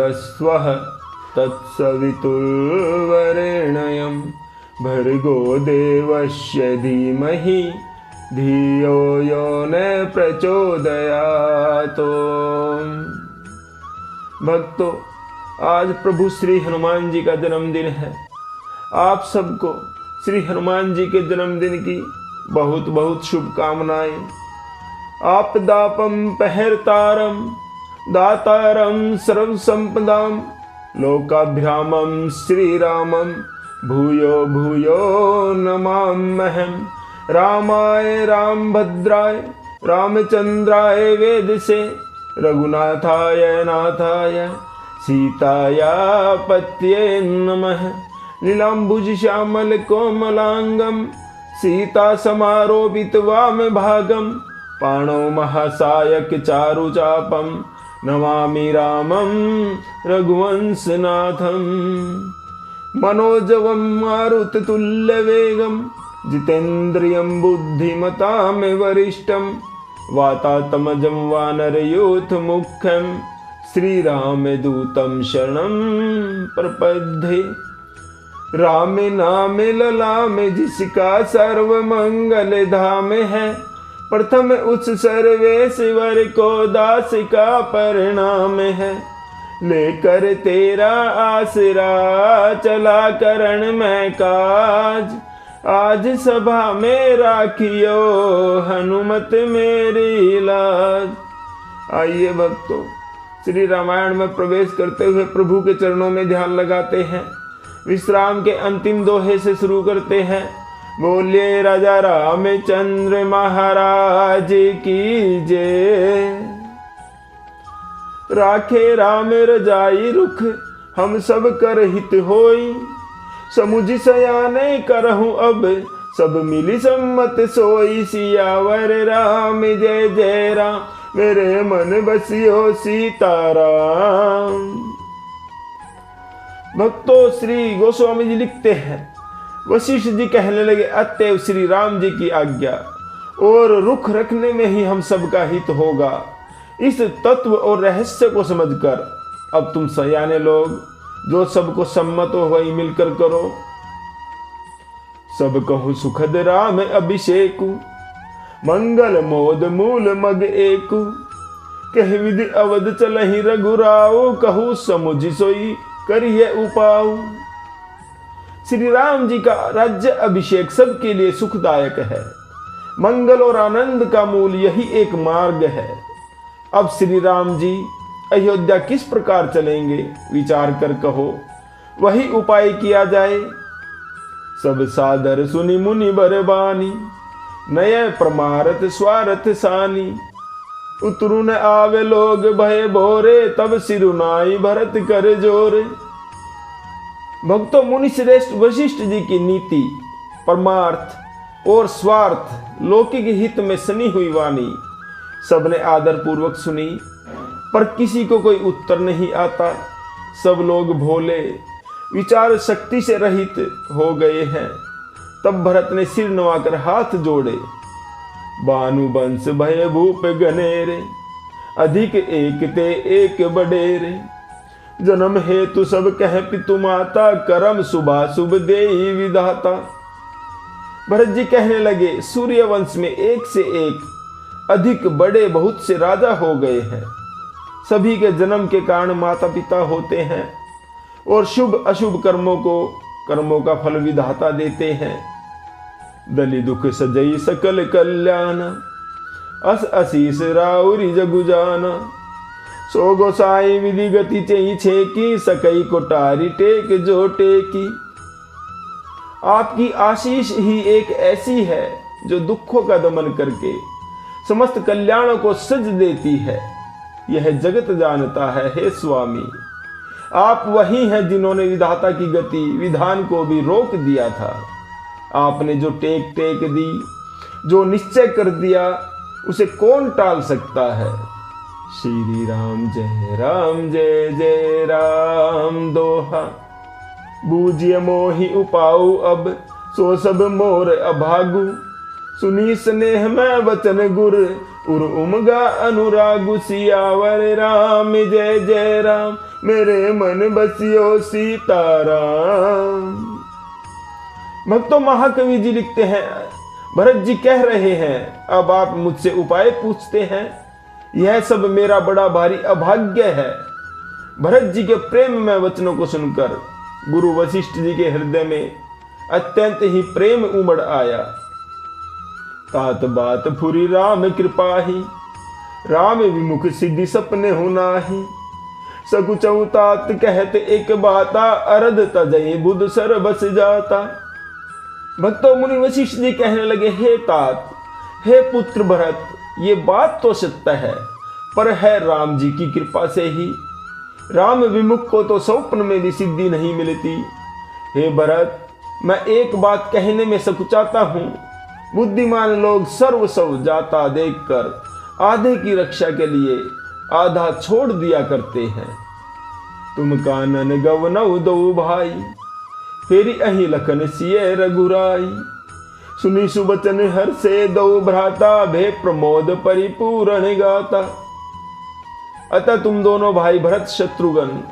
भुवस्वः तत्सवितुर्वरेण्यं भर्गो देवस्य धीमहि धियो यो न प्रचोदयात्। भक्तों, आज प्रभु श्री हनुमान जी का जन्मदिन है। आप सबको श्री हनुमान जी के जन्मदिन की बहुत बहुत शुभकामनाएं। आपदापम पहरतारम दातारम सर्व संपदाम लोकाभ्रामम श्री रामम भूयो भूयो नमाम्यहम्। रामाय रामभद्राय रामचंद्राय वेदसे रघुनाथाय नाथाय सीताया पत्ये नमः। लीलाम्बुज श्यामल कोमलांगम सीता समारोपित वाम भागम पाणौ महासायक चारुचापम नमामि रामं रघुवंशनाथम। मनोजवं मारुततुल्यवेगं जितेन्द्रियं बुद्धिमतां वरिष्ठं वातात्मजं वानरयूथमुख्यं श्रीरामदूतं शरणं प्रपद्ये। राम नाम ललाम जिसका सर्व मंगल धाम है, प्रथम उस सर्वेश्वर को दास का परिणाम है। लेकर तेरा आसरा चला करण में काज, आज सभा में राखियो हनुमत मेरी लाज। आइए भक्तों, श्री रामायण में प्रवेश करते हुए प्रभु के चरणों में ध्यान लगाते हैं। विश्राम के अंतिम दोहे से शुरू करते हैं। बोलिए राजा रामचंद्र महाराज की जय। राखे राम रजाई रुख हम सब कर हित होई, समुझ सयाने करहूं अब सब मिली सम्मत सोई। सियावर राम जय जय राम मेरे मन बसियो सीताराम। भक्तों, श्री गोस्वामी जी लिखते हैं, वशिष्ठ जी कहने लगे, अतएव श्री राम जी की आज्ञा और रुख रखने में ही हम सबका हित होगा। इस तत्व और रहस्य को समझकर अब तुम सयाने लोग जो सबको सम्मत हो वही मिलकर करो। सब कहूँ सुखद राम अभिषेकु मंगल मोद मूल मग एकु। कह विधि अवध चलहि रघुराव कहूँ समुझ सोई करिए उपाऊ। श्री राम जी का राज्य अभिषेक सबके लिए सुखदायक है। मंगल और आनंद का मूल यही एक मार्ग है। अब श्री राम जी अयोध्या किस प्रकार चलेंगे विचार कर कहो, वही उपाय किया जाए। सब सादर सुनि मुनि बरबानी, नय प्रमारत स्वारथ सानी। उतरु न आवे लोग भय भोरे, तब सिरुनाई भरत कर जोरे। भक्तों, मुनि श्रेष्ठ वशिष्ठ जी की नीति, परमार्थ और स्वार्थ लौकिक हित में सनी हुई वाणी सबने आदर पूर्वक सुनी, पर किसी को कोई उत्तर नहीं आता। सब लोग भोले विचार शक्ति से रहित हो गए हैं। तब भरत ने सिर नवाकर हाथ जोड़े, बानु बंश भय भूप गनेरे, अधिक एक ते एक बडेरे। जन्म हेतु सब कह पितु माता, करम शुभाशुभ देई विधाता। भरत जी कहने लगे, सूर्य वंश में एक से एक अधिक बड़े बहुत से राजा हो गए हैं। सभी के जन्म के कारण माता पिता होते हैं और शुभ अशुभ कर्मों का फल विधाता देते हैं। दलि दुख सजई सकल कल्याण, अस असीस राउरी जगुजाना। सो गोसाई विधि गति चई छेकी, सकई कोटारी टेक जो टेकी। आपकी आशीष ही एक ऐसी है जो दुखों का दमन करके समस्त कल्याणों को सज देती है। यह जगत जानता है हे स्वामी। आप वही हैं जिन्होंने विधाता की गति विधान को भी रोक दिया था। आपने जो टेक टेक दी, जो निश्चय कर दिया, उसे कौन टाल सकता है। श्री राम जय जय राम दोहा। बूझिए मोहि उपाऊ अब, सो सब मोर अभागु। सुनी स्नेह में वचन गुर उर उमगा अनुराग सियावर राम जय जय राम मेरे मन बसियो सीताराम। भक्तों, महाकवि जी लिखते हैं, भरत जी कह रहे हैं, अब आप मुझसे उपाय पूछते हैं, यह सब मेरा बड़ा भारी अभाग्य है। भरत जी के प्रेम में वचनों को सुनकर गुरु वशिष्ठ जी के हृदय में अत्यंत ही प्रेम उमड़ आया। तात बात फुरी राम कृपाही, राम विमुख सिद्धि सपने हो नाही। सकुचऊ तात कहते एक बाता, अरद तजई बुध सर बस जाता। भक्तों, मुनि वशिष्ठ जी कहने लगे, हे तात, हे पुत्र भरत, ये बात तो सत्य है, पर है राम जी की कृपा से ही। राम विमुख को तो स्वप्न में भी सिद्धि नहीं मिलती। हे भरत, मैं एक बात कहने में सकुचाता हूं। बुद्धिमान लोग सर्व स्व जाता देखकर आधे की रक्षा के लिए आधा छोड़ दिया करते हैं। तुम कानन गवनऊ दो भाई, फेरी अहि लखन सिय रघुराई। सुनी सुबचन हर से दो भ्राता, भे प्रमोद परिपूर्ण गाता। अतः तुम दोनों भाई भरत शत्रुघ्न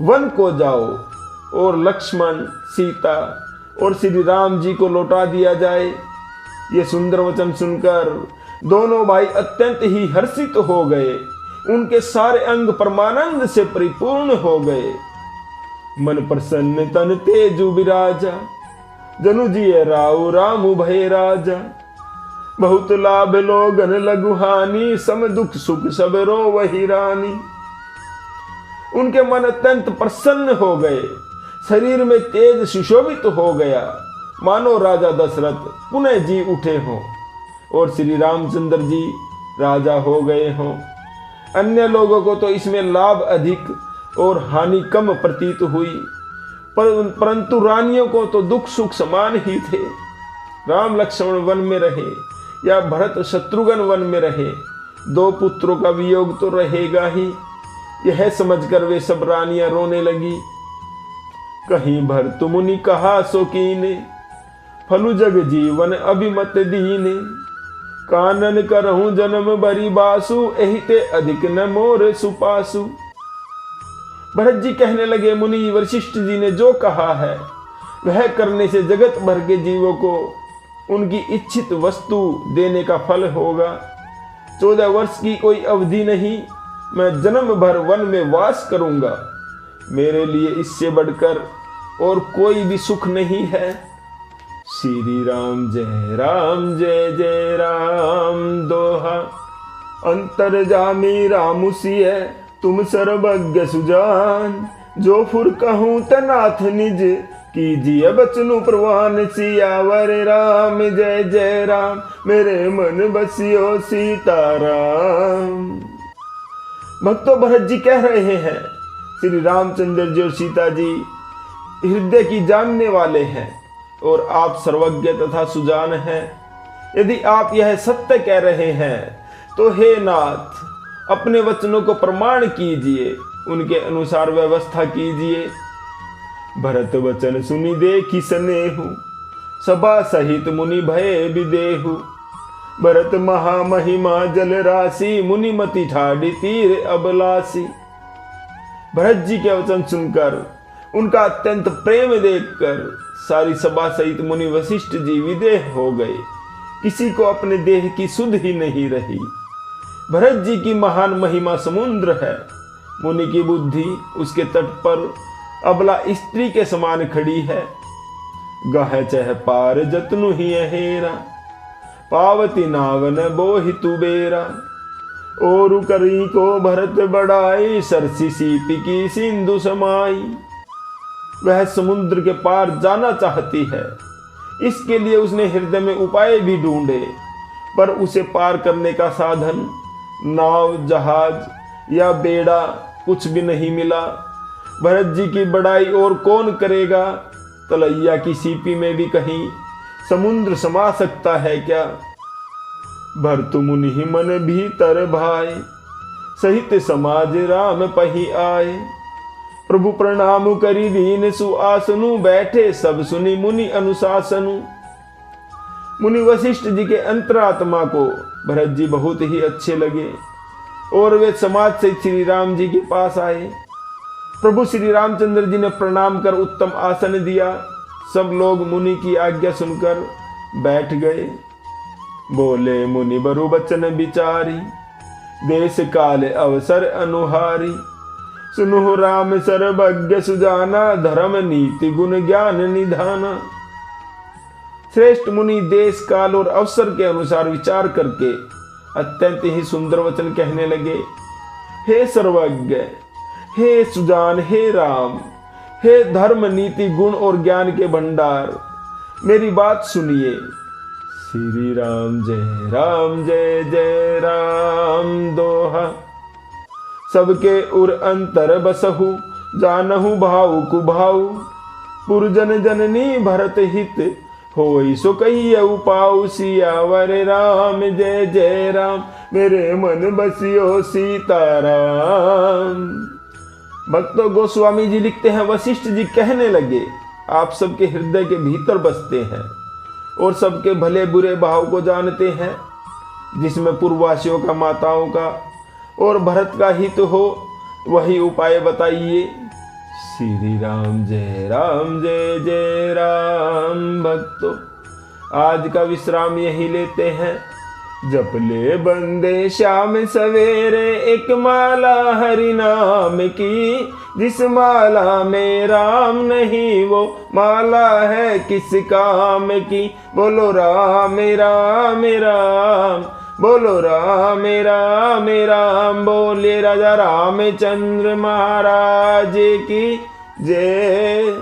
वन को जाओ और लक्ष्मण, सीता और श्री राम जी को लौटा दिया जाए। ये सुंदर वचन सुनकर दोनों भाई अत्यंत ही हर्षित हो गए। उनके सारे अंग परमानंद से परिपूर्ण हो गए। मन प्रसन्न तन तेजु विराजा, जनु जी राउ राम भय राजा। बहुत लाभ लोगन लघु हानि, सम दुख सुख सब रो वही रानी। उनके मन अत्यंत प्रसन्न हो गए, शरीर में तेज सुशोभित हो गया, मानो राजा दशरथ पुनः जी उठे हों और श्री रामचंद्र जी राजा हो गए हों। अन्य लोगों को तो इसमें लाभ अधिक और हानि कम प्रतीत हुई, परंतु रानियों को तो दुख सुख समान ही थे। राम लक्ष्मण वन में रहे या भरत शत्रुघ्न वन में रहे, दो पुत्रों का वियोग तो रहेगा ही। यह समझकर वे सब रानियां रोने लगी। कहीं भरत मुनि कहा सो कीने, फलु जग जीवन अभिमत दीने। कानन करहूं जन्म बरी बासु, एहिते अधिक न मोर सुपासु। भरत जी कहने लगे, मुनि वशिष्ठ जी ने जो कहा है वह करने से जगत भर के जीवों को उनकी इच्छित वस्तु देने का फल होगा। 14 वर्ष की कोई अवधि नहीं, मैं जन्म भर वन में वास करूंगा। मेरे लिए इससे बढ़कर और कोई भी सुख नहीं है। श्री राम जय जय राम दोहा। अंतर्जामी राम सिय तुम सर्वज्ञ सुजान। जो फुर कहूं तनाथ निज, कीजिए बचनु प्रवान। सियावर राम जय जय राम मेरे मन बसियो सीताराम। भक्तों, भरत जी कह रहे हैं, श्री रामचंद्र जी और सीता जी हृदय की जानने वाले हैं और आप सर्वज्ञ तथा सुजान हैं। यदि आप यह सत्य कह रहे हैं तो हे नाथ, अपने वचनों को प्रमाण कीजिए, उनके अनुसार व्यवस्था कीजिए। भरत वचन सुनी देखी स्नेहु, सभा सहित मुनि भय विदेहु। भरत महामहिमा जल राशि, मुनिमति ठाड़ी तीर अबलासी। भरत जी के वचन सुनकर, उनका अत्यंत प्रेम देखकर सारी सभा सहित मुनि वशिष्ठ जी विदेह हो गए। किसी को अपने देह की सुध ही नहीं रही। भरत जी की महान महिमा समुद्र है। मुनि की बुद्धि उसके तट पर अबला स्त्री के समान खड़ी है। गाह चह पार जतनु ही हेरा, पावती नावन बोहि तुबेरा। और करी को भरत बढ़ाई, सरसी सीपी की सिंधु समाई। वह समुद्र के पार जाना चाहती है, इसके लिए उसने हृदय में उपाय भी ढूंढे, पर उसे पार करने का साधन नाव, जहाज या बेड़ा कुछ भी नहीं मिला। भरत जी की बड़ाई और कौन करेगा? तलैया की सीपी में भी कहीं समुद्र समा सकता है क्या? भरतु मुनि मन भीतर भाई, सहित समाज राम पही आए। प्रभु प्रणाम करी दीन सुआसनु, बैठे सब सुनी मुनि अनुशासनु। मुनि वशिष्ठ जी के अंतरात्मा को भरत जी बहुत ही अच्छे लगे और वे समाज से श्री राम जी के पास आए। प्रभु श्री रामचंद्र जी ने प्रणाम कर उत्तम आसन दिया। सब लोग मुनि की आज्ञा सुनकर बैठ गए। बोले मुनि बरु बचन विचारी, देश काल अवसर अनुहारी। सुनो राम सर्वज्ञ सुजाना, धर्म नीति गुण ज्ञान निधाना। श्रेष्ठ मुनि देश काल और अवसर के अनुसार विचार करके अत्यंत ही सुंदर वचन कहने लगे। हे सर्वज्ञ, हे सुजान, हे राम, हे धर्म नीति गुण और ज्ञान के भंडार, मेरी बात सुनिए। श्री राम जय जय राम दोहा। सबके उर अंतर बसहु, जानहु भाऊ कुभाऊ। पुरजन जननी भरत हित, होई सो कहिए उपाऊ। सियावर राम जय जय राम, मेरे मन बसियो सीताराम। भक्तों, गोस्वामी जी लिखते हैं, वशिष्ठ जी कहने लगे, आप सबके हृदय के भीतर बसते हैं और सबके भले बुरे भाव को जानते हैं, जिसमें पूर्ववासियों का, माताओं का और भरत का हित हो, वही उपाय बताइए। श्री राम जय जय राम। भक्तों, आज का विश्राम यही लेते हैं। जप ले बंदे शाम सवेरे, एक माला हरि नाम की। जिस माला में राम नहीं, वो माला है किस काम की। बोलो राम राम राम, बोलो राम राम राम। बोले राजा रामचंद्र महाराज की जय।